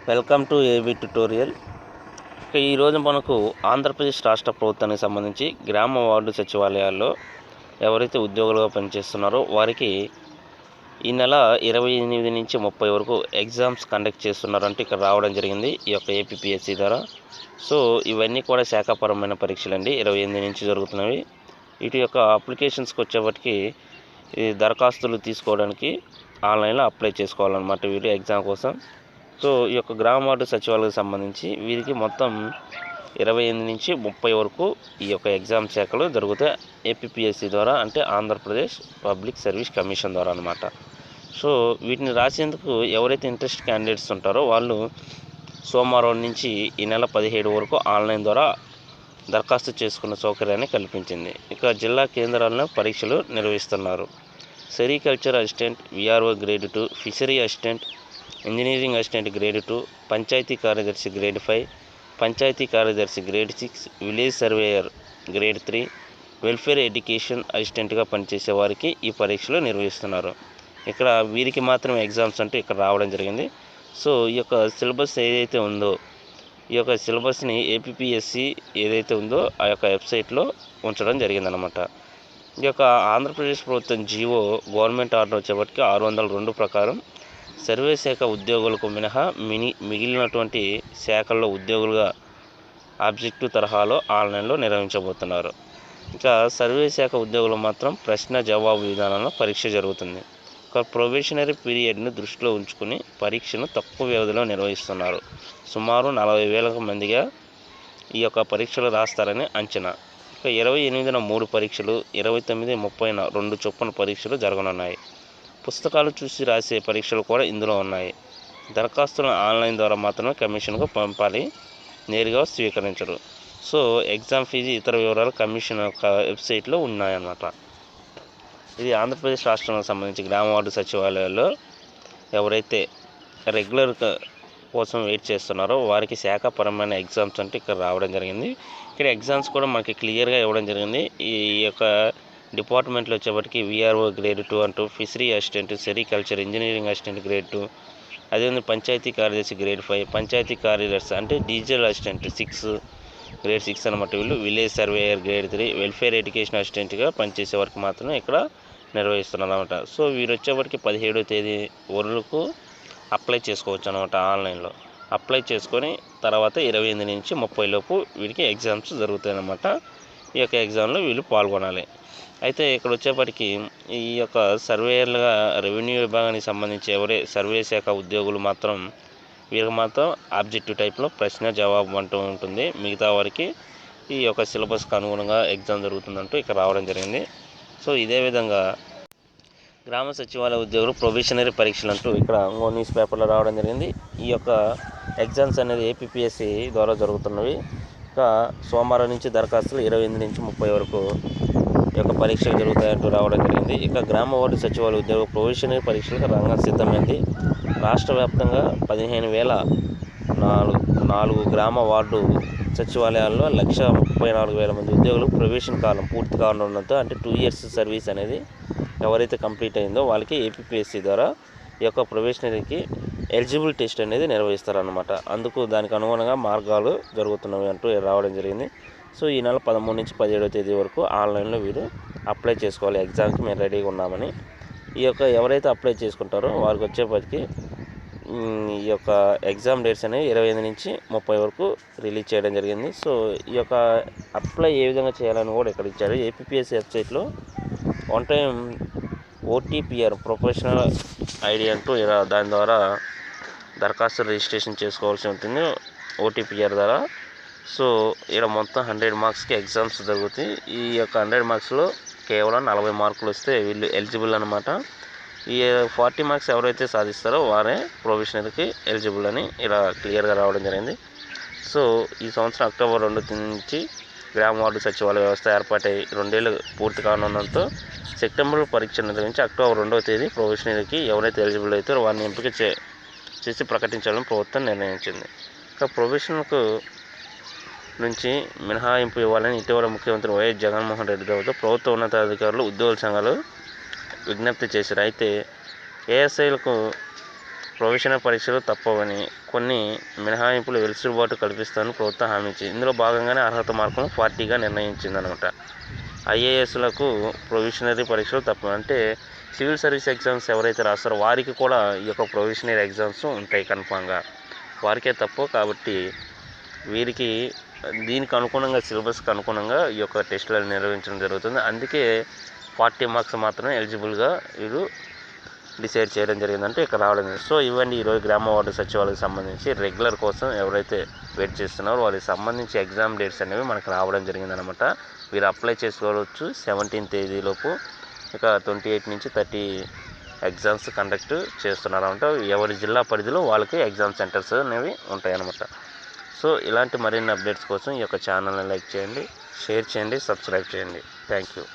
Welcome to AB tutorial. ఈరోజు మనకు ఆంధ్రప్రదేశ్ రాష్ట్ర ప్రభుత్వానికి సంబంధించి గ్రామ వార్డు సచివాలయాల్లో ఎవరైతే ఉద్యోగులుగా పనిచేస్తున్నారో వారికి ఈ నెల 28 నుంచి 30 వరకు ఎగ్జామ్స్ కండక్ట్ చేస్తున్నారంటే ఇక్కడ రావడం జరిగింది ఈ యొక్క ఏపీపీఎస్సీ ద్వారా. సో ఇవన్నీ కూడా శాఖాపరమైన పరీక్షలు అండి, 28 నుంచి జరుగుతున్నవి. వీటి యొక్క అప్లికేషన్స్కి వచ్చేప్పటికి ఈ దరఖాస్తులు తీసుకోవడానికి ఆన్లైన్లో అప్లై చేసుకోవాలన్నమాట వీరు ఎగ్జామ్ కోసం. సో ఈ యొక్క గ్రామ వార్డు సచివాలయానికి సంబంధించి వీరికి మొత్తం 28 నుంచి 30 వరకు ఈ యొక్క ఎగ్జామ్ శాఖలు జరుగుతాయి ఏపీపీఎస్సీ ద్వారా, అంటే ఆంధ్రప్రదేశ్ పబ్లిక్ సర్వీస్ కమిషన్ ద్వారా అనమాట. సో వీటిని రాసేందుకు ఎవరైతే ఇంట్రెస్ట్ క్యాండిడేట్స్ ఉంటారో వాళ్ళు సోమవారం నుంచి ఈ నెల 17 వరకు ఆన్లైన్ ద్వారా దరఖాస్తు చేసుకున్న సౌకర్యాన్ని కల్పించింది. ఇక జిల్లా కేంద్రాల్లో పరీక్షలు నిర్వహిస్తున్నారు. Sericulture assistant, VRO grade 2, fishery assistant, engineering assistant grade 2, panchayat కార్యదర్శి గ్రేడ్ 5, పంచాయతీ కార్యదర్శి grade 6, village surveyor grade 3, welfare education అసిస్టెంట్గా పనిచేసే వారికి ఈ పరీక్షలు నిర్వహిస్తున్నారు. ఇక్కడ వీరికి మాత్రం ఎగ్జామ్స్ అంటూ ఇక్కడ రావడం జరిగింది. సో ఈ యొక్క సిలబస్ ఏదైతే ఉందో ఈ యొక్క సిలబస్ని ఏపీపీఎస్సీ ఏదైతే ఉందో ఆ యొక్క వెబ్సైట్లో ఉంచడం జరిగిందనమాట. ఈ యొక్క ఆంధ్రప్రదేశ్ ప్రభుత్వం జీవో గవర్నమెంట్ ఆర్డర్ వచ్చేప్పటికి 602 ప్రకారం సర్వే శాఖ ఉద్యోగులకు మినహా మిగిలినటువంటి శాఖల్లో ఉద్యోగులుగా ఆబ్జెక్టివ్ తరహాలో ఆన్లైన్లో నిర్వహించబోతున్నారు. ఇంకా సర్వే శాఖ ఉద్యోగులు మాత్రం ప్రశ్న జవాబు విధానంలో పరీక్ష జరుగుతుంది. ఒక ప్రొబేషనరీ పీరియడ్ను దృష్టిలో ఉంచుకుని పరీక్షను తక్కువ వ్యవధిలో నిర్వహిస్తున్నారు. సుమారు 40,000 మందిగా ఈ యొక్క పరీక్షలు రాస్తారని అంచనా. ఇక 28న 3 పరీక్షలు, 29, 30న 2 చొప్పున పరీక్షలు జరగనున్నాయి. పుస్తకాలు చూసి రాసే పరీక్షలు కూడా ఇందులో ఉన్నాయి. దరఖాస్తులను ఆన్లైన్ ద్వారా మాత్రమే కమిషన్కు పంపాలి, నేరుగా స్వీకరించరు. సో ఎగ్జామ్ ఫీజు ఇతర వివరాలు కమిషన్ యొక్క వెబ్సైట్లో ఉన్నాయన్నమాట. ఇది ఆంధ్రప్రదేశ్ రాష్ట్రానికి సంబంధించి గ్రామ వార్డు సచివాలయాల్లో ఎవరైతే రెగ్యులర్ కోసం వెయిట్ చేస్తున్నారో వారికి శాఖాపరమైన ఎగ్జామ్స్ అంటే ఇక్కడ రావడం జరిగింది. ఇక్కడ ఎగ్జామ్స్ కూడా మనకి క్లియర్గా ఇవ్వడం జరిగింది. ఈ యొక్క డిపార్ట్మెంట్లో వచ్చేప్పటికి విఆర్ఓ గ్రేడ్ 2 అంటూ, fishery assistant, sericulture, engineering assistant grade 2, అదేవిధంగా పంచాయతీ కార్యదర్శి గ్రేడ్ 5, పంచాయతీ కార్యదర్శి అంటే డిజిటల్ అసిస్టెంట్ గ్రేడ్ 6 అనమాట వీళ్ళు, village surveyor grade 3, welfare education అసిస్టెంట్గా పనిచేసే వరకు మాత్రమే ఇక్కడ నిర్వహిస్తున్నారు అనమాట. సో వీరు వచ్చేప్పటికి 17వ తేదీ వరకు అప్లై చేసుకోవచ్చు అనమాట. ఆన్లైన్లో అప్లై చేసుకొని తర్వాత 28 నుంచి 30 లోపు వీరికి ఎగ్జామ్స్ జరుగుతాయి అన్నమాట. ఈ యొక్క ఎగ్జామ్లో వీళ్ళు పాల్గొనాలి. అయితే ఇక్కడ వచ్చేప్పటికి ఈ యొక్క సర్వేయర్లుగా రెవెన్యూ విభాగానికి సంబంధించి సర్వే శాఖ ఉద్యోగులు మాత్రం వీరికి మాత్రం ఆబ్జెక్టివ్ టైప్లో ప్రశ్న జవాబు అంటూ ఉంటుంది. మిగతా వారికి ఈ యొక్క సిలబస్కి అనుగుణంగా ఎగ్జామ్ జరుగుతుందంటూ ఇక్కడ రావడం జరిగింది. సో ఇదే విధంగా గ్రామ సచివాలయ ఉద్యోగులు ప్రొబేషనరీ పరీక్షలు అంటూ ఇక్కడ న్యూస్ పేపర్లో రావడం జరిగింది. ఈ యొక్క ఎగ్జామ్స్ అనేది ఏపీపీఎస్సీ ద్వారా జరుగుతున్నవి. ఇంకా సోమవారం నుంచి దరఖాస్తులు 28 నుంచి 30 వరకు ఈ యొక్క పరీక్షలు జరుగుతాయంటూ రావడం జరిగింది. ఇక గ్రామ వార్డు సచివాలయ ఉద్యోగ ప్రొబేషనరీ పరీక్షలకు రంగం సిద్ధమైంది. రాష్ట్ర వ్యాప్తంగా 15,004 గ్రామ వార్డు సచివాలయాల్లో 134,000 మంది ఉద్యోగులు ప్రొబేషన్ కాలం పూర్తి కానుండడంతో, అంటే 2 years సర్వీస్ అనేది ఎవరైతే కంప్లీట్ అయిందో వాళ్ళకి ఏపీపీఎస్సీ ద్వారా ఈ యొక్క ప్రొబేషనరీకి ఎలిజిబుల్ టెస్ట్ అనేది నిర్వహిస్తారన్నమాట. అందుకు దానికి అనుగుణంగా మార్గాలు జరుగుతున్నవి అంటూ రావడం జరిగింది. సో ఈ నెల 13 నుంచి 17వ తేదీ వరకు ఆన్లైన్లో వీరు అప్లై చేసుకోవాలి. ఎగ్జామ్కి మేము రెడీగా ఉన్నామని ఈ యొక్క ఎవరైతే అప్లై చేసుకుంటారో వారికి వచ్చేప్పటికి ఈ యొక్క ఎగ్జామ్ డేట్స్ అనేవి 28 నుంచి 30 వరకు రిలీజ్ చేయడం జరిగింది. సో ఈ యొక్క అప్లై ఏ విధంగా చేయాలని కూడా ఇక్కడ ఇచ్చారు. ఏపీపీఎస్సీ వెబ్సైట్లో one time OTPR professional ID అంటూ దాని ద్వారా దరఖాస్తు రిజిస్ట్రేషన్ చేసుకోవాల్సి ఉంటుంది ఓటీపీఆర్ ద్వారా. సో ఇక్కడ మొత్తం 100 మార్క్స్కి ఎగ్జామ్స్ జరుగుతాయి. ఈ యొక్క 100 మార్క్స్లో కేవలం 40 మార్కులు వస్తే వీళ్ళు ఎలిజిబుల్ అనమాట. ఈ 40 మార్క్స్ ఎవరైతే సాధిస్తారో వారే ప్రొబేషనరీకి ఎలిజిబుల్ అని ఇలా క్లియర్గా రావడం జరిగింది. సో ఈ సంవత్సరం అక్టోబర్ 2 నుంచి గ్రామ వార్డు సచివాలయ వ్యవస్థ ఏర్పాటై 2 ఏళ్ళు పూర్తి కానున్నంతో సెప్టెంబర్లో పరీక్ష నిర్వహించి అక్టోబర్ 2వ తేదీ ప్రొబేషనరీకి ఎవరైతే ఎలిజిబుల్ అవుతారో వారిని ఎంపిక చేసి ప్రకటించాలని ప్రభుత్వం నిర్ణయించింది. ఇక ప్రొబేషన్కు నుంచి మినహాయింపు ఇవ్వాలని ఇటీవల ముఖ్యమంత్రి వైఎస్ జగన్మోహన్ రెడ్డి గారితో ప్రభుత్వ ఉన్నతాధికారులు, ఉద్యోగుల సంఘాలు విజ్ఞప్తి చేశారు. అయితే ఏఎస్ఐలకు ప్రొవిజనల్ పరీక్షలు తప్పవని, కొన్ని మినహాయింపులు వెసులుబాటు కల్పిస్తామని ప్రభుత్వం హామీ ఇచ్చింది. ఇందులో భాగంగానే అర్హత మార్కులను 40గా నిర్ణయించిందనమాట. ఐఏఎస్లకు ప్రొవిషనరీ పరీక్షలు తప్ప, అంటే సివిల్ సర్వీస్ ఎగ్జామ్స్ ఎవరైతే రాస్తారో వారికి కూడా ఈ యొక్క ప్రొవిషనరీ ఎగ్జామ్స్ ఉంటాయి కన్ఫామ్గా, వారికే తప్పు. కాబట్టి వీరికి దీనికి అనుగుణంగా, సిలబస్కి అనుగుణంగా ఈ యొక్క టెస్టులను నిర్వహించడం జరుగుతుంది. అందుకే 40 మార్క్స్ మాత్రమే ఎలిజిబుల్గా వీరు డిసైడ్ చేయడం జరిగిందంటే ఇక్కడ రావడం జరిగింది. సో ఇవ్వండి ఈరోజు గ్రామ వార్డు సచివాలయానికి సంబంధించి రెగ్యులర్ కోసం ఎవరైతే వెయిట్ చేస్తున్నారో వారికి సంబంధించి ఎగ్జామ్ డేట్స్ అనేవి మనకు రావడం జరిగిందనమాట. వీరు అప్లై చేసుకోవచ్చు 17వ తేదీలోపు. ఇక 28 నుంచి 30 ఎగ్జామ్స్ కండక్ట్ చేస్తున్నారనమాట. ఎవరి జిల్లా పరిధిలో వాళ్ళకి ఎగ్జామ్ సెంటర్స్ అనేవి ఉంటాయన్నమాట. సో ఇలాంటి మరిన్ని అప్డేట్స్ కోసం ఈ యొక్క ఛానల్ని లైక్ చేయండి, షేర్ చేయండి, సబ్స్క్రైబ్ చేయండి. Thank you.